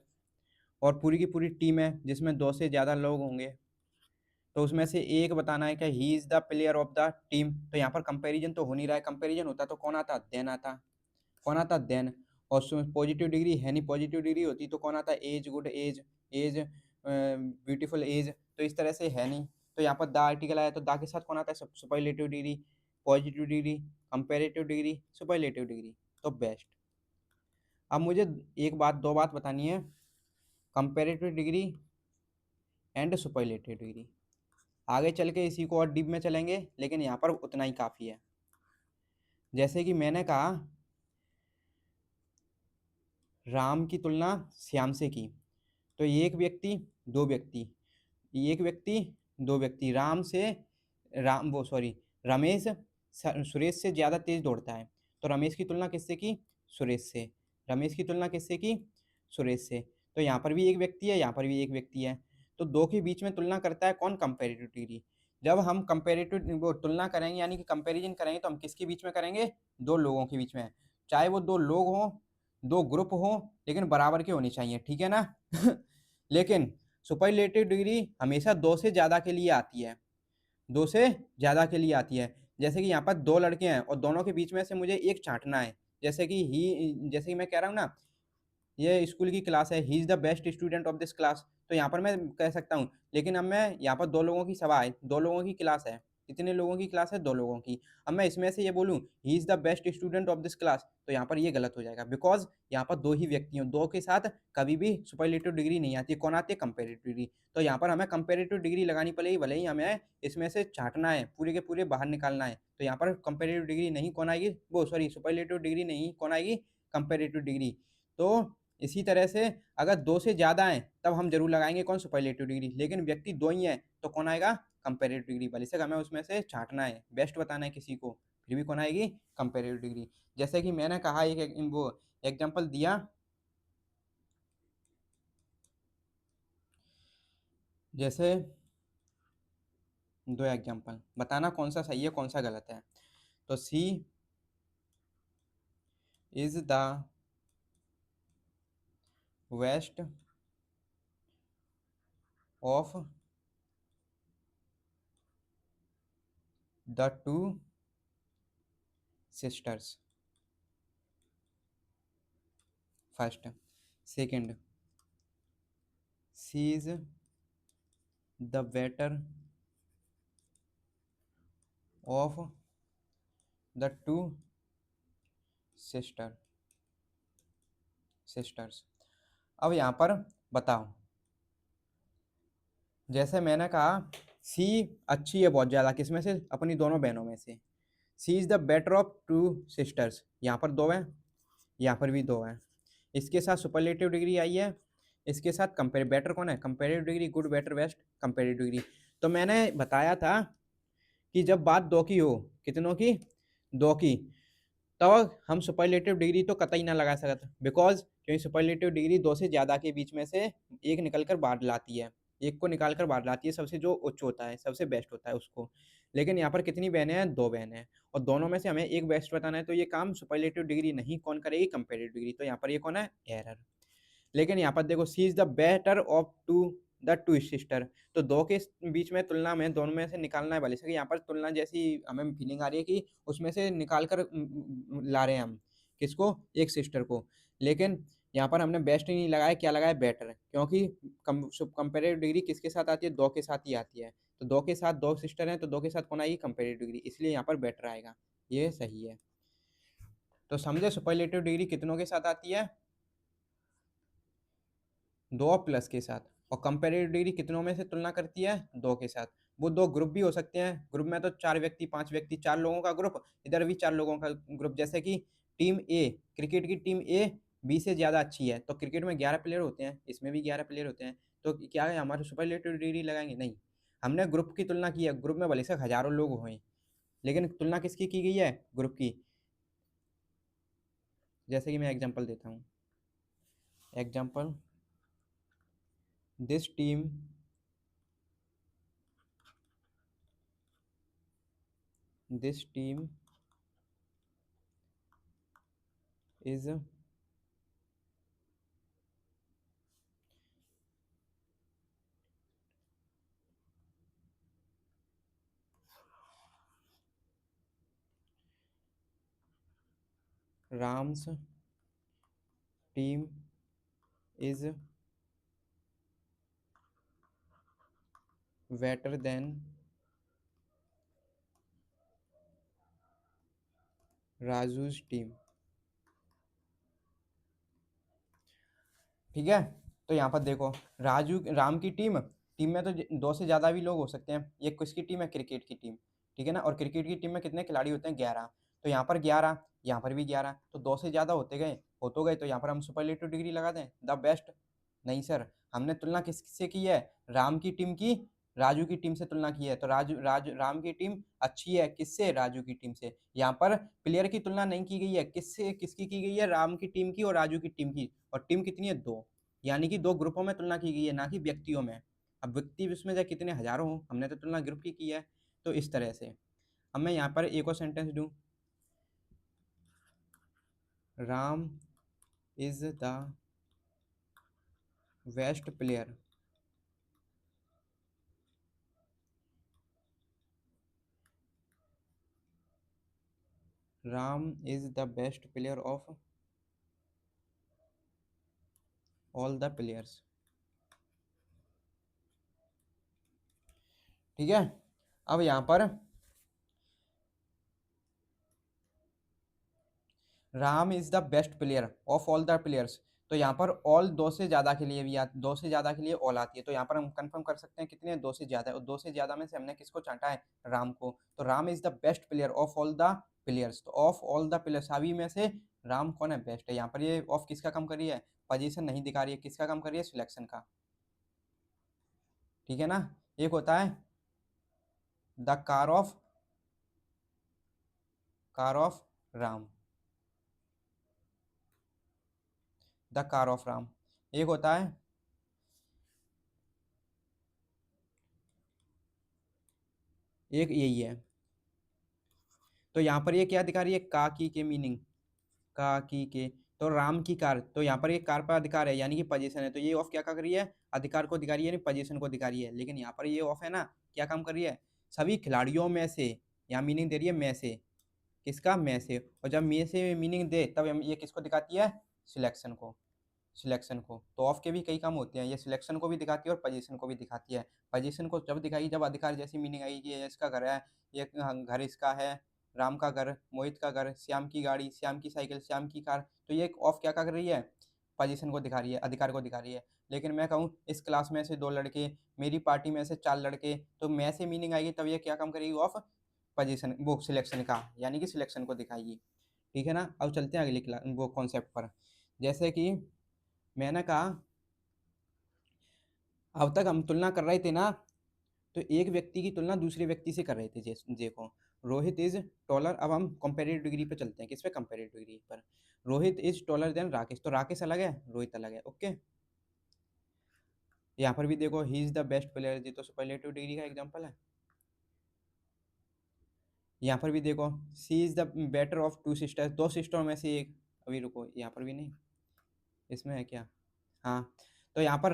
और पूरी की पूरी टीम है जिसमें दो से ज़्यादा लोग होंगे, तो उसमें से एक बताना है कि he is the player of the team. तो यहाँ पर कंपैरिजन तो हो नहीं रहा है, कंपैरिजन होता तो कौन आता? देन आता। कौन आता? देन। और पॉजिटिव डिग्री है नहीं, पॉजिटिव डिग्री होती तो कौन आता? As good, as, as beautiful, as. तो इस तरह से है नहीं, तो यहाँ पर द आर्टिकल आया, तो द के साथ कौन आता है? Superlative degree, positive degree, comparative degree, superlative degree, तो बेस्ट। अब मुझे एक बात, दो बात बतानी है, comparative degree and superlative degree. आगे चल के इसी को और डीप में चलेंगे, लेकिन यहाँ पर उतना ही काफ़ी है। जैसे कि मैंने कहा राम की तुलना श्याम से की, तो एक व्यक्ति, दो व्यक्ति, एक व्यक्ति, दो व्यक्ति, राम से, राम वो सॉरी, रमेश सुरेश से ज़्यादा तेज दौड़ता है, तो रमेश की तुलना किससे की? सुरेश से। रमेश की तुलना किससे की? सुरेश से। तो यहाँ पर भी एक व्यक्ति है, यहाँ पर भी एक व्यक्ति है, तो दो के बीच में तुलना करता है कौन? Comparative degree. जब हम कंपेरेटिव वो तुलना करेंगे यानी कि कंपैरिजन करेंगे, तो हम किसके बीच में करेंगे? दो लोगों के बीच में, चाहे वो दो लोग हों, दो ग्रुप हों, लेकिन बराबर के होनी चाहिए, ठीक है ना? लेकिन सुपरलेटिव डिग्री हमेशा दो से ज़्यादा के लिए आती है, दो से ज़्यादा के लिए आती है। जैसे कि यहाँ पर दो लड़के हैं और दोनों के बीच में से मुझे एक छांटना है, जैसे कि मैं कह रहा हूँ ना, ये स्कूल की क्लास है, ही is the best student of this class, तो यहाँ पर मैं कह सकता हूँ, लेकिन अब मैं यहाँ पर दो लोगों की सभा है, दो लोगों की क्लास है, कितने लोगों की क्लास है? दो लोगों की। अब मैं इसमें से ये बोलूँ ही is the best student of this class, तो यहाँ पर ये गलत हो जाएगा, बिकॉज यहाँ पर दो ही व्यक्ति हैं, दो के साथ कभी भी सुपरलेटिव डिग्री नहीं आती, कौन आती है? Comparative degree. तो यहाँ पर हमें कंपेरेटिव डिग्री लगानी पड़ेगी, भले ही हमें इसमें से छांटना है, पूरे के पूरे बाहर निकालना है, तो यहाँ पर कंपेरेटिव डिग्री नहीं कौन आएगी? वो सॉरी, सुपरलेटिव डिग्री नहीं कौन आएगी? Comparative degree. तो इसी तरह से अगर दो से ज़्यादा हैं तब हम जरूर लगाएंगे कौन? सुपरलेटिव डिग्री, लेकिन व्यक्ति दो ही हैं तो कौन आएगा? Comparative degree. भले से हमें उसमें से छांटना है, बेस्ट बताना है किसी को, फिर भी कौन आएगी? Comparative degree. जैसे कि मैंने कहा वो एग्जाम्पल दिया, जैसे दो एग्जाम्पल बताना कौन सा सही है कौन सा गलत है। तो she is the best of the two sisters, first. Second, she is the better of the two sister sisters. अब यहाँ पर बताओ, जैसे मैंने कहा सी अच्छी है बहुत ज़्यादा, किसमें से? अपनी दोनों बहनों में से। She is the better of two sisters, यहाँ पर दो हैं, यहाँ पर भी दो हैं, इसके साथ सुपरलेटिव डिग्री आई है, इसके साथ कंपेयर, बेटर कौन है? Comparative degree, good, better, best, comparative degree. तो मैंने बताया था कि जब बात दो की हो, कितनों की, दो की, तब हम सुपरलेटिव डिग्री तो कतई ना लगा सकते, बिकॉज क्योंकि सुपरलेटिव डिग्री दो से ज्यादा के बीच में से एक निकल कर बाहर लाती है, एक को निकाल कर बाहर लाती है, सबसे जो उच्च होता है, सबसे बेस्ट होता है उसको। लेकिन यहाँ पर कितनी बहनें हैं, दो बहनें हैं, और दोनों में से हमें एक बेस्ट बताना है, तो ये काम सुपरलेटिव डिग्री नहीं कौन करेगी, कंपेरेटिव डिग्री। तो यहाँ पर ये कौन है, एरर। लेकिन यहाँ पर देखो, she is the better of two the two sister, तो दो के बीच में तुलना में दोनों में से निकालना है, भले से यहाँ पर तुलना जैसी हमें फीलिंग आ रही है कि उसमें से निकाल कर ला रहे हैं हम, किसको, एक सिस्टर को। लेकिन यहाँ पर हमने बेस्ट ही नहीं लगाया, क्या लगाया, बेटर, क्योंकि कंपेरेटिव डिग्री किसके साथ आती है, दो के साथ ही आती है। तो दो के साथ दो सिस्टर हैं, तो दो के साथ कौन आएगी, कंपेरेटिव डिग्री, इसलिए यहाँ पर बेटर आएगा, ये सही है। तो समझे, सुपरलेटिव डिग्री कितनों के साथ आती है, दो प्लस के साथ, और कंपेरेटिव डिग्री कितनों में से तुलना करती है, दो के साथ। वो दो ग्रुप भी हो सकते हैं, ग्रुप में तो चार व्यक्ति, पांच व्यक्ति, चार लोगों का ग्रुप, इधर भी चार लोगों का ग्रुप, जैसे कि टीम ए, क्रिकेट की टीम ए बी से ज़्यादा अच्छी है, तो क्रिकेट में 11 प्लेयर होते हैं, इसमें भी 11 प्लेयर होते हैं, तो क्या है, हमारे सुपरलेटिव डिग्री लगाएंगे, नहीं। हमने ग्रुप की तुलना की है, ग्रुप में भले से हजारों लोग हुए, लेकिन तुलना किसकी की गई है, ग्रुप की। जैसे कि मैं एग्जांपल देता हूँ, example, this team is Ram's team is better than Raju's team। ठीक है, तो यहाँ पर देखो, राम की टीम, टीम में तो दो से ज्यादा भी लोग हो सकते हैं, ये किसकी टीम है, क्रिकेट की टीम, ठीक है ना, और क्रिकेट की टीम में कितने खिलाड़ी होते हैं, 11, तो यहाँ पर 11, यहाँ पर भी 11, तो दो से ज्यादा होते गए, हो तो गए, तो यहाँ पर हम सुपरलेटिव डिग्री लगा दें, द बेस्ट। नहीं सर, हमने तुलना किससे की है, राम की टीम की राजू की टीम से तुलना की है, तो राम की टीम अच्छी है, किससे, राजू की टीम से। यहाँ पर प्लेयर की तुलना नहीं की गई है, किससे, किसकी की गई है, राम की टीम की और राजू की टीम की, और टीम कितनी है, दो, यानी कि दो ग्रुपों में तुलना की गई है, ना कि व्यक्तियों में। अब व्यक्ति उसमें चाहे कितने हजारों हो, हमने तो तुलना ग्रुप की है, तो इस तरह से। अब मैं यहाँ पर एक और सेंटेंस दूं, Ram is the best player Ram is the best player of all the players. ठीक है, अब यहाँ पर Ram is the best player of all the players, तो यहाँ पर ऑल दो से ज्यादा के लिए भी दो से ज्यादा के लिए ऑल आती है, तो यहाँ पर हम कंफर्म कर सकते हैं कितने, दो से ज्यादा, और दो से ज्यादा में से हमने किसको चाटा है, राम को, तो Ram is the best player of all the players, तो ऑफ ऑल द प्लेयर्स सभी में से राम कौन है, बेस्ट है। यहाँ पर ये ऑफ किसका काम कर रही है, पोजीशन नहीं दिखा रही है, किसका काम कर रही है, सिलेक्शन का, ठीक है ना। एक होता है the car of Ram, the car of Ram, एक होता है, एक यही है। तो यहाँ पर ये क्या दिखा रही है, का की के मीनिंग, का की के, तो राम की कार, तो यहाँ पर एक कार पर अधिकार है, यानी कि पोजीशन है, तो ये ऑफ क्या कर रही है, अधिकार को दिखा रही है, यानी पोजीशन को दिखा रही है। लेकिन यहाँ पर ये ऑफ है ना, क्या काम कर रही है, सभी खिलाड़ियों में से, यहाँ मीनिंग दे रही है में से, किसका, में से, और जब में से मीनिंग दे तब ये किसको दिखाती है, सिलेक्शन को, सिलेक्शन को। तो ऑफ के भी कई काम होते हैं, ये सिलेक्शन को भी दिखाती है और पोजीशन को भी दिखाती है। पोजीशन को जब दिखाई जब अधिकार जैसी मीनिंग आई कि ये इसका घर है, ये घर इसका है, राम का घर, मोहित का घर, श्याम की गाड़ी, श्याम की साइकिल, श्याम की कार, तो ये ऑफ क्या कर रही है, पोजीशन को दिखा रही है, अधिकार को दिखा रही है। लेकिन मैं कहूँ इस क्लास में से दो लड़के, मेरी पार्टी में से चार लड़के, तो मैं से मीनिंग आएगी तब ये क्या काम करेगी, ऑफ पोजीशन, वो सिलेक्शन का, यानी कि सिलेक्शन को दिखाएगी। ठीक है ना, अब चलते हैं अगली क्लास वो कॉन्सेप्ट पर। जैसे कि मैंने कहा अब तक हम तुलना कर रहे थे ना, तो एक व्यक्ति की तुलना दूसरे व्यक्ति से कर रहे थे। देखो, रोहित इज टॉलर। अब हम कंपेरेटिव डिग्री पे चलते हैं। किस पे? कंपेरेटिव डिग्री पर। Rohit is taller than Rakesh, तो राकेश अलग है, रोहित अलग है। ओके, यहाँ पर भी देखो, ही इज द बेस्ट प्लेयर, ये तो सुपरलेटिव डिग्री का एग्जांपल है। यहाँ पर भी देखो, she is the better of two sisters, दो सिस्टरों में से एक। अभी रुको, यहाँ पर भी नहीं, इसमें है क्या? हाँ, तो यहाँ पर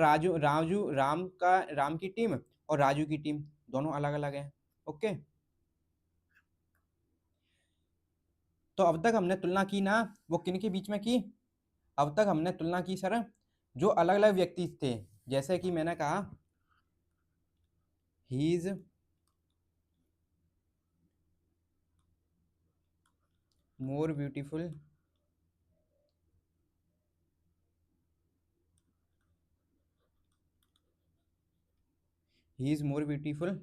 राम की टीम और राजू की टीम दोनों अलग अलग है। ओके, तो अब तक हमने तुलना की ना, वो किन के बीच में की? अब तक हमने तुलना की सर, जो अलग अलग व्यक्ति थे। जैसे कि मैंने कहा, he is more beautiful he is more beautiful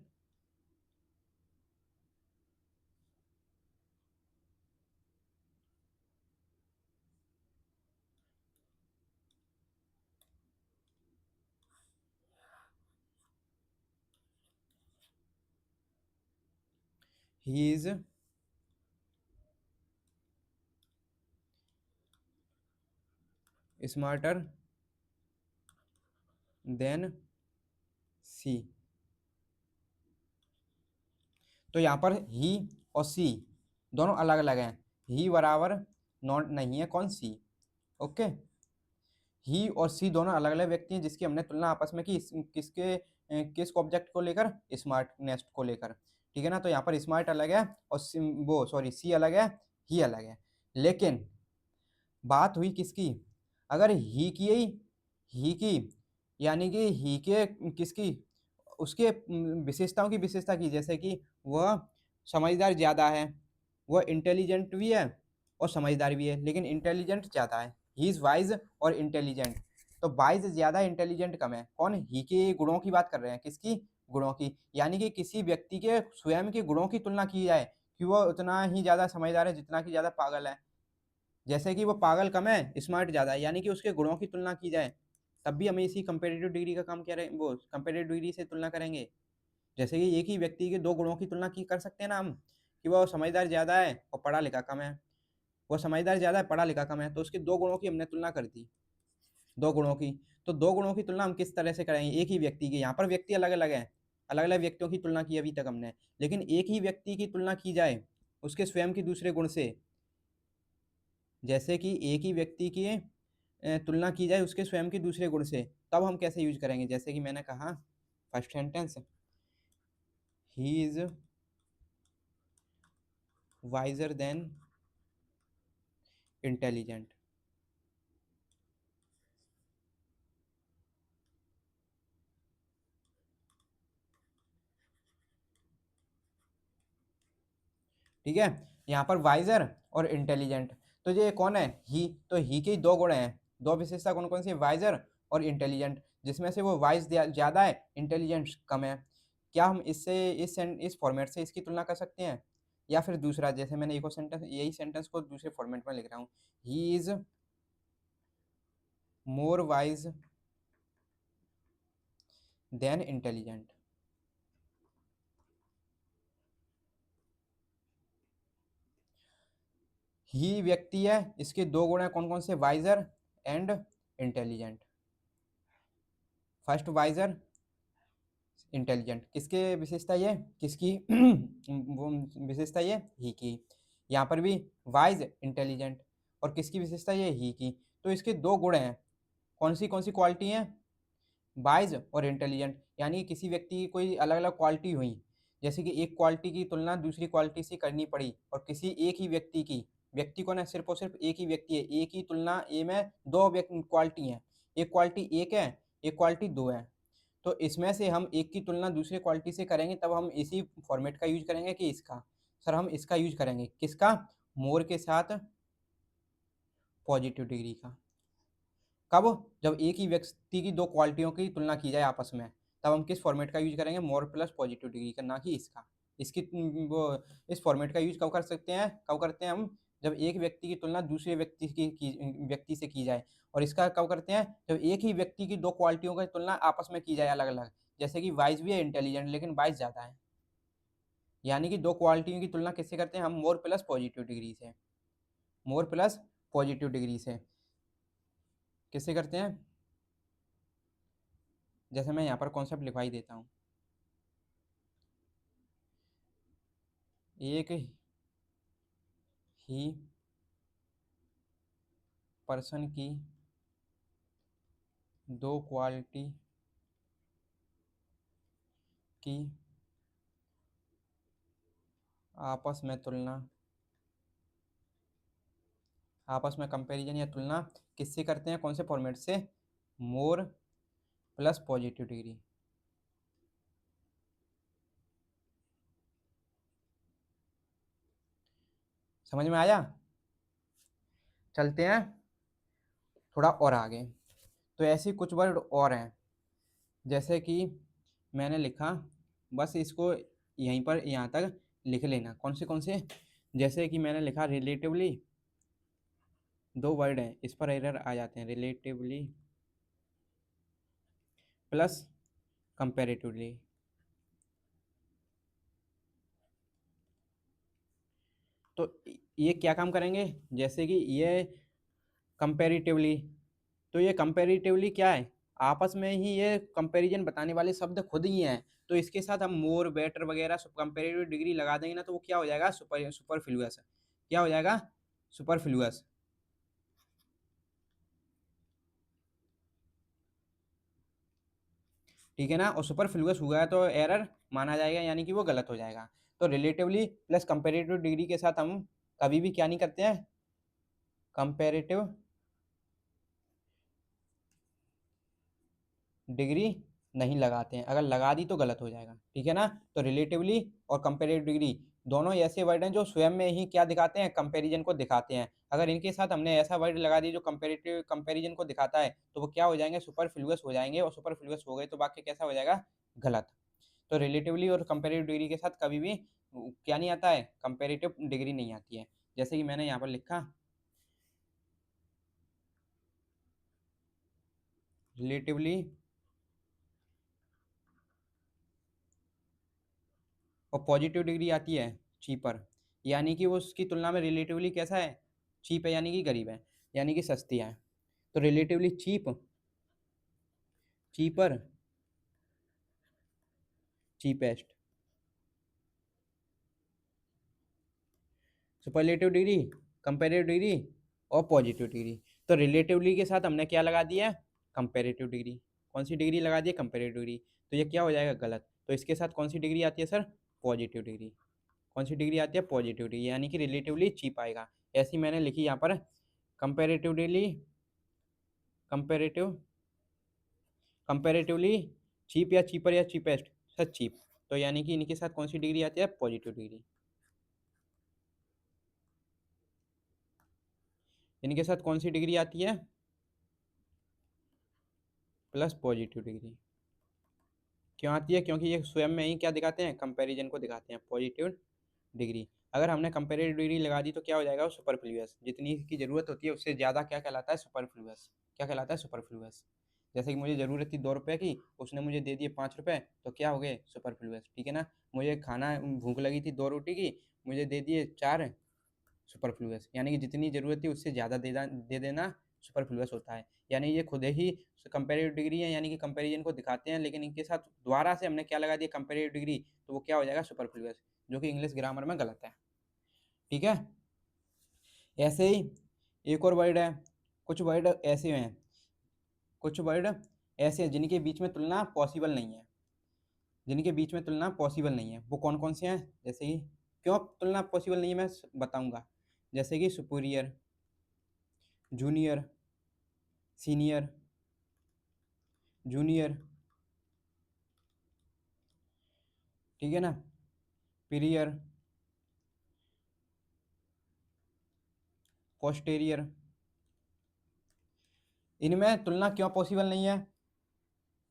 he is smarter than she. तो यहाँ पर ही और सी दोनों अलग अलग हैं। ही बराबर नॉट नहीं है कौन? सी। ओके, ही और सी दोनों अलग अलग व्यक्ति हैं जिसकी हमने तुलना आपस में की। किस ऑब्जेक्ट को लेकर? स्मार्टनेस को लेकर। ठीक है ना, तो यहाँ पर स्मार्ट अलग है और वो सॉरी सी अलग है, ही अलग है। लेकिन बात हुई किसकी? अगर ही की यानी कि ही के किसकी? उसके विशेषताओं की विशेषता की, जैसे कि वह समझदार ज़्यादा है, वह इंटेलिजेंट भी है और समझदार भी है, लेकिन इंटेलिजेंट ज़्यादा है। ही इज़ वाइज और इंटेलिजेंट। तो वाइज ज़्यादा, इंटेलिजेंट कम है। कौन? ही के गुणों की बात कर रहे हैं। किसकी? गुणों की। यानी कि किसी व्यक्ति के स्वयं के गुणों की तुलना की जाए कि वह उतना ही ज़्यादा समझदार है जितना कि ज़्यादा पागल है। जैसे कि वो पागल कम है, स्मार्ट ज़्यादा है, यानी कि उसके गुणों की तुलना की जाए, तब भी हमें इसी कंपेरेटिव डिग्री का काम करें, वो कंपेरेटिव डिग्री से तुलना करेंगे। जैसे कि एक ही व्यक्ति के दो गुणों की तुलना की कर सकते हैं ना हम, कि वो समझदार ज़्यादा है और पढ़ा लिखा कम है। वो समझदार ज़्यादा है, पढ़ा लिखा कम है, तो उसके दो गुणों की हमने तुलना कर दी। दो गुणों की, तो दो गुणों की तुलना हम किस तरह से करेंगे? एक ही व्यक्ति की, यहाँ पर व्यक्ति अलग अलग हैं, अलग अलग व्यक्तियों की तुलना की अभी तक हमने, लेकिन एक ही व्यक्ति की तुलना की जाए उसके स्वयं के दूसरे गुण से। जैसे कि एक ही व्यक्ति की तुलना की जाए उसके स्वयं के दूसरे गुण से, तब हम कैसे यूज करेंगे? जैसे कि मैंने कहा, first sentence, he is visor then intelligent. ठीक है, यहाँ पर वाइजर और इंटेलिजेंट, तो ये कौन है? ही। तो ही के दो गुण हैं, दो विशेषता कौन कौन सी? वाइजर और इंटेलिजेंट, जिसमें से वो वाइज ज़्यादा है, इंटेलिजेंट कम है। क्या हम इससे इस फॉर्मेट से इसकी तुलना कर सकते हैं? या फिर दूसरा, जैसे मैंने एक और सेंटेंस, यही सेंटेंस को दूसरे फॉर्मेट में लिख रहा हूँ, he is more wise than intelligent. He व्यक्ति है, इसके दो गुण हैं, कौन कौन से? Wiser and intelligent. First wiser, intelligent, किसके विशेषता ये? किसकी वो विशेषता ये? ही की। यहाँ पर भी वाइज, इंटेलिजेंट, और किसकी विशेषता ये? ही की। तो इसके दो गुण हैं, कौन सी क्वालिटी हैं? वाइज और इंटेलिजेंट, यानी किसी व्यक्ति की कोई अलग अलग क्वालिटी हुई, जैसे कि एक क्वालिटी की तुलना दूसरी क्वालिटी से करनी पड़ी, और किसी एक ही व्यक्ति की, व्यक्ति को ना सिर्फ और सिर्फ एक ही व्यक्ति है, एक ही तुलना ए में दो क्वालिटी हैं, एक क्वालिटी एक है, एक क्वालिटी दो है। तो इसमें से हम एक की तुलना दूसरे क्वालिटी से करेंगे, तब हम इसी फॉर्मेट का यूज करेंगे कि इसका? सर हम इसका यूज करेंगे, किसका? मोर के साथ पॉजिटिव डिग्री का। कब? जब एक ही व्यक्ति की दो क्वालिटियों की तुलना की जाए आपस में, तब हम किस फॉर्मेट का यूज करेंगे? मोर प्लस पॉजिटिव डिग्री का, ना कि इसका। इसकी वो इस फॉर्मेट का यूज कब कर सकते हैं, कब करते हैं हम? जब एक व्यक्ति की तुलना दूसरे व्यक्ति से की जाए। और इसका कब करते हैं? जब एक ही व्यक्ति की दो क्वालिटियों की तुलना आपस में की जाए अलग अलग, जैसे कि वाइज भी है इंटेलिजेंट, लेकिन वाइज ज़्यादा है। यानी कि दो क्वालिटियों की तुलना किससे करते हैं हम? मोर प्लस पॉजिटिव डिग्री से। मोर प्लस पॉजिटिव डिग्री से किससे करते हैं? जैसे मैं यहाँ पर कॉन्सेप्ट लिखवाई देता हूँ। एक ही पर्सन की दो क्वालिटी की आपस में तुलना, आपस में कंपैरिजन या तुलना किससे करते हैं? कौन से फॉर्मेट से? मोर प्लस पॉजिटिव डिग्री। समझ में आया? चलते हैं थोड़ा और आगे। तो ऐसी कुछ वर्ड और हैं, जैसे कि मैंने लिखा, बस इसको यहीं पर यहाँ तक लिख लेना। कौन से? जैसे कि मैंने लिखा रिलेटिवली, दो वर्ड हैं, इस पर एरर आ जाते हैं। Relatively plus comparatively. तो ये क्या काम करेंगे? जैसे कि ये कंपैरेटिवली, तो ये कंपैरेटिवली क्या है? आपस में ही ये कंपैरिजन बताने वाले शब्द खुद ही हैं। तो इसके साथ हम मोर, बेटर वगैरह कंपैरेटिव डिग्री लगा देंगे ना, तो वो क्या हो जाएगा? सुपरफ्लुअस। क्या हो जाएगा? सुपरफ्लुअस। ठीक है ना? और सुपरफ्लुअस हुआ है तो एरर माना जाएगा, यानी कि वो गलत हो जाएगा। तो रिलेटिवली प्लस कंपैरेटिव डिग्री के साथ हम कभी भी क्या नहीं करते हैं? कंपैरेटिव डिग्री नहीं लगाते हैं। अगर लगा दी तो गलत हो जाएगा। ठीक है ना? तो रिलेटिवली और कंपैरेटिव डिग्री दोनों ऐसे वर्ड हैं जो स्वयं में ही क्या दिखाते हैं? कंपैरिजन को दिखाते हैं। अगर इनके साथ हमने ऐसा वर्ड लगा दिया जो कंपैरिजन को दिखाता है, तो वो क्या हो जाएंगे? सुपरफ्लुअस हो जाएंगे। और सुपरफ्लुअस हो गए तो वाक्य कैसा हो जाएगा? गलत। तो रिलेटिवली और कंपैरेटिव डिग्री के साथ कभी भी क्या नहीं आता है? कंपैरेटिव डिग्री नहीं आती है। जैसे कि मैंने यहाँ पर लिखा रिलेटिवली और पॉजिटिव डिग्री आती है चीपर, यानी कि वो उसकी तुलना में रिलेटिवली कैसा है? चीप है, यानी कि गरीब है, यानी कि सस्ती है। तो relatively cheap, cheaper, cheapest. Superlative degree, comparative degree और पॉजिटिव डिग्री। तो रिलेटिवली के साथ हमने क्या लगा दिया? Comparative degree. कौन सी डिग्री लगा दी? Comparative degree. तो ये क्या हो जाएगा? गलत। तो इसके साथ कौन सी डिग्री आती है सर? Positive degree. कौन सी डिग्री आती है? पॉजिटिव डिग्री, यानी कि रिलेटिवली चीप आएगा। ऐसी मैंने लिखी यहाँ पर कंपेरेटिवली, कंपेरेटिव, कंपेरेटिवली चीप या चीपर या चीपेस्ट। Sir cheap. तो यानी कि इनके साथ कौन सी डिग्री आती है? Positive degree. इनके साथ कौन सी डिग्री आती है? Plus positive degree. क्यों आती है? क्योंकि ये स्वयं में ही क्या दिखाते हैं? कंपैरिजन को दिखाते हैं, पॉजिटिव डिग्री। अगर हमने कंपेरेटिव डिग्री लगा दी तो क्या हो जाएगा? सुपरफ्लुअस। जितनी की जरूरत होती है उससे ज़्यादा क्या कहलाता है? सुपरफ्लुअस। क्या कहलाता है? सुपरफ्लुअस। जैसे कि मुझे ज़रूरत थी 2 रुपये की, उसने मुझे दे दिए 5 रुपये, तो क्या हो गए? सुपरफ्लुअस। ठीक है ना? मुझे खाना भूख लगी थी 2 रोटी की, मुझे दे दिए 4, सुपरफ्लुअस। यानी कि जितनी ज़रूरत थी उससे ज़्यादा दे देना सुपरफ्लुअस होता है। यानी ये खुद ही कंपेरेटिव डिग्री है, यानी कि कंपैरिजन को दिखाते हैं, लेकिन इनके साथ दोबारा से हमने क्या लगा दिया? कंपेरेटिव डिग्री, तो वो क्या हो जाएगा? सुपरफ्लुअस, जो कि इंग्लिश ग्रामर में गलत है। ठीक है? ऐसे ही एक और वर्ड है, कुछ वर्ड ऐसे हैं, कुछ वर्ड ऐसे हैं जिनके बीच में तुलना पॉसिबल नहीं है। जिनके बीच में तुलना पॉसिबल नहीं है, वो कौन कौन से हैं? जैसे कि क्यों तुलना पॉसिबल नहीं है मैं बताऊंगा। जैसे कि सुपीरियर, जूनियर, सीनियर, जूनियर, ठीक है ना, पीरियर, पोस्टेरियर। इनमें तुलना क्यों पॉसिबल नहीं है?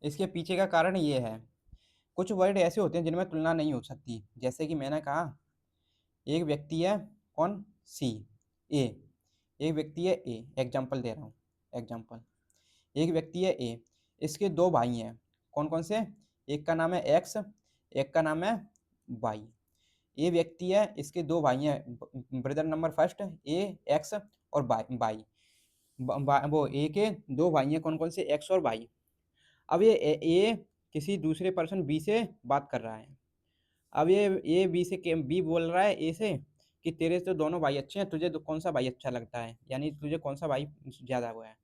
इसके पीछे का कारण ये है, कुछ वर्ड ऐसे होते हैं जिनमें तुलना नहीं हो सकती। जैसे कि मैंने कहा एक व्यक्ति है, कौन? सी, ए। एक व्यक्ति है ए, एग्जाम्पल दे रहा हूँ, एग्जाम्पल। एक व्यक्ति है ए, इसके 2 भाई हैं, कौन कौन से? एक का नाम है एक्स, एक का नाम है वाई। ये व्यक्ति है, इसके दो भाई हैं, brother number first A x और वाई। वो ए के दो भाई हैं, कौन कौन से, एक्स और वाई। अब ये ए किसी दूसरे पर्सन बी से बात कर रहा है। अब ये बी से बी बोल रहा है ए से कि तेरे तो दोनों भाई अच्छे हैं, तुझे कौन सा भाई अच्छा लगता है, यानी तुझे कौन सा भाई ज़्यादा हुआ है,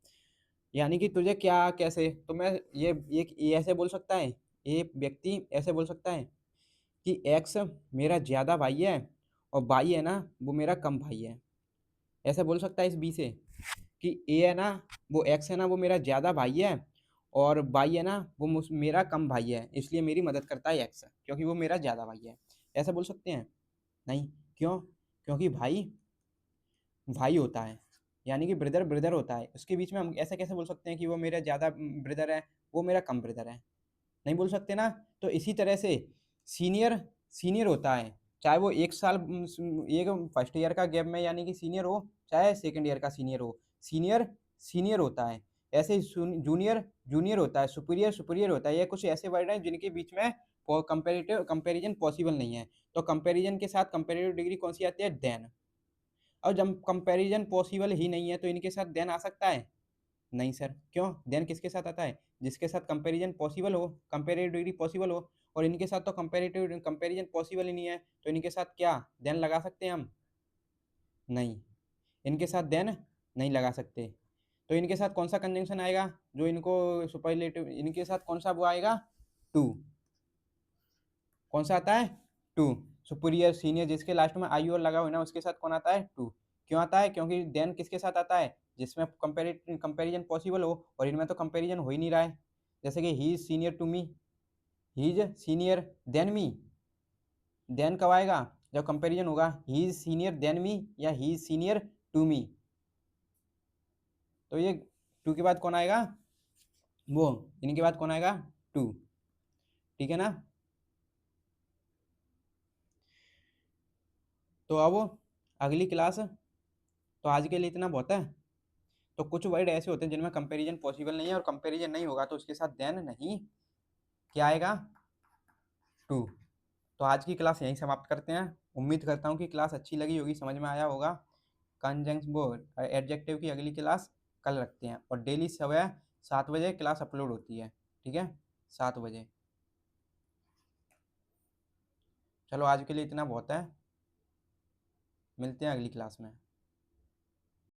यानी कि तुझे क्या कैसे। तो मैं ये ऐसे बोल सकता है, ये व्यक्ति ऐसे बोल सकता है कि एक्स मेरा ज़्यादा भाई है और वाई है ना वो मेरा कम भाई है। ऐसे बोल सकता है इस बी से कि ए है ना, वो एक्स है ना वो मेरा ज़्यादा भाई है और वाई है ना वो मेरा कम भाई है, इसलिए मेरी मदद करता है एक्स, क्योंकि वो मेरा ज़्यादा भाई है। ऐसे बोल सकते हैं? नहीं। क्यों? क्योंकि भाई भाई होता है, यानी कि ब्रदर ब्रदर होता है, उसके बीच में हम ऐसा कैसे बोल सकते हैं कि वो मेरा ज़्यादा ब्रदर है, वो मेरा कम ब्रदर है? नहीं बोल सकते ना। तो इसी तरह से सीनियर सीनियर होता है, चाहे वो एक साल एक फर्स्ट ईयर का गैप में यानी कि सीनियर हो, चाहे सेकंड ईयर का सीनियर हो, सीनियर सीनियर होता है। ऐसे ही जूनियर जूनियर होता है, सुपीरियर सुपीरियर होता है। ये कुछ ऐसे वर्ड हैं जिनके बीच में कंपेरेटिव कंपैरिजन पॉसिबल नहीं है। तो कंपैरिजन के साथ कंपैरेटिव डिग्री कौन सी आती है? देन। और जब कंपैरिजन पॉसिबल ही नहीं है तो इनके साथ देन आ सकता है? नहीं सर। क्यों? देन किसके साथ आता है? जिसके साथ कंपैरिजन पॉसिबल हो, कंपैरेटिव डिग्री पॉसिबल हो। और इनके साथ तो कंपैरेटिव कंपैरिजन पॉसिबल ही नहीं है, तो इनके साथ क्या देन लगा सकते हैं हम? नहीं। इनके साथ देन नहीं लगा सकते। तो इनके साथ कौन सा कंजंक्शन आएगा जो इनको सुपरलेटिव, इनके साथ कौन सा वो आएगा? टू। कौन सा आता है? टू। सुपीरियर सीनियर जिसके लास्ट में आई और लगा हुआ है ना उसके साथ कौन आता है? टू। क्यों आता है? क्योंकि देन किसके साथ आता है? जिसमें कंपेरिजन पॉसिबल हो, और इनमें तो कंपेरिजन हो ही नहीं रहा है। जैसे कि he is senior to me, he is senior than me. Then कब आएगा? जब कंपेरिजन होगा, he is senior than me या he is senior to me. तो ये टू के बाद कौन आएगा? वो इनके बाद कौन आएगा? टू। ठीक है ना? तो अब अगली क्लास, तो आज के लिए इतना बहुत है। तो कुछ वर्ड ऐसे होते हैं जिनमें कंपैरिजन पॉसिबल नहीं है, और कंपैरिजन नहीं होगा तो उसके साथ देन नहीं, क्या आएगा? टू। तो आज की क्लास यहीं समाप्त करते हैं। उम्मीद करता हूँ कि क्लास अच्छी लगी होगी, समझ में आया होगा। कंजंक्शन वो एडजेक्टिव की अगली क्लास कल रखते हैं, और डेली सुबह 7 बजे क्लास अपलोड होती है। ठीक है, 7 बजे। चलो आज के लिए इतना बहुत है, मिलते हैं अगली क्लास में।